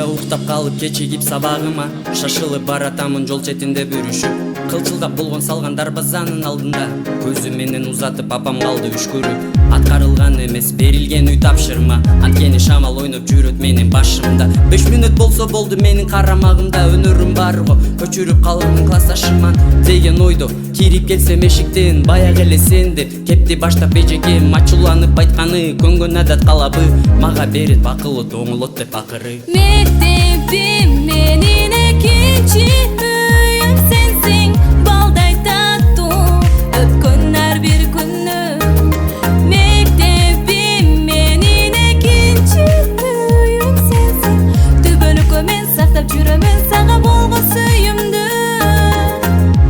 Учурда уктап калып кечигип сабагыма, шашылып баратамын жол четинде бүрүшүп. Кылчылдап болгон салган дарбазанын алдында, көзү менен узатып апам калды үшкүрүп. Аткарылган эмес берилген үй тапшырма, анткени шамал ойноп жүрөт менин башымда. 5 мүнөт болсо болду менин карамагымда, өнөрүм бар го көчүрүп калырмын классташыман деген ойдо. Кирип келсем эшиктен баягы эле сен деп кепти баштап эжекем, ачууланып айтканы көнгөн адат калабы, мага берет бакылот оңолот деп акыры. Мектебим менин экинчи үйүм сенсиң, балдай таттуу өткөн ар бир күнү. Мектебим менин экинчи үйүм сенсиң, түбөлүккө мен сактап жүрөмүн сага болгон сүйүмдү.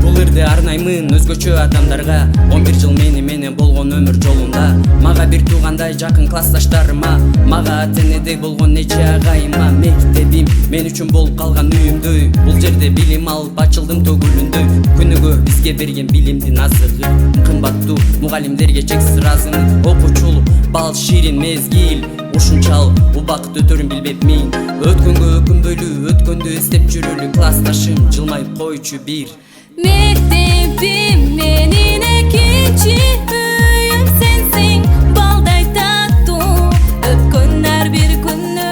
Бул ырды арнаймын өзгөчө адамдарга, 11 жыл менен болгон өмүр жолунда. Мага бир туугандай жакын классташтарыма, мага ата-энедей болгон нече агайыма. Мектебим мен үчүн болуп калган үйүмдөй, бул жерде билим алып ачылдым төгүлүндөй. Күнүгө бизге берген билимдин азыгы кымбаттуу, мугалимдерге чексиз ыраазымын. Окуучулук бал ширин мезгил, ушунчалык убакыт өтөрүн билбепмин. Өткөнгө өкүнбөйлү, өткөндү эстеп жүрөлү, классташым жылмайып койчу бир. Мектебим менин экинчи үйүм сенсиң, балдай таттуу өткөн ар бир күнү.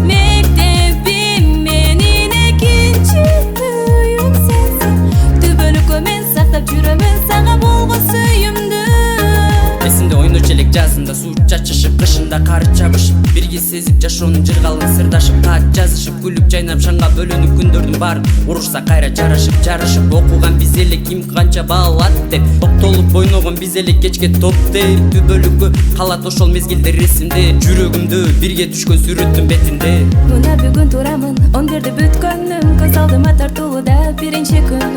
Мектебим менин экинчи үйүм сенсиң, түбөлүккө мен сактап жүрөмүн сага болгон сүйүмдү. Эсимде ойночу элек жазында суу чачышып, кышында кар чабышып, бирге сезип жашоонун жыргалын сырдашып, кат жазышып, күлүп жайнап шаңга бөлөнүп күндөрдүн баарын урушса кайра жарышып окуган биз эле ким канча баал алат деп, топтолуп ойногон биз эле кечке топте. Түбөлүккө калат ошол мезгилдер эсимде, жүрөгүмдө бирге түшкөн сүрөттүн бетинде. Мына бүгүн турамын 11 бүткөнүм, көз алдыма тартуулуда биринчи күн.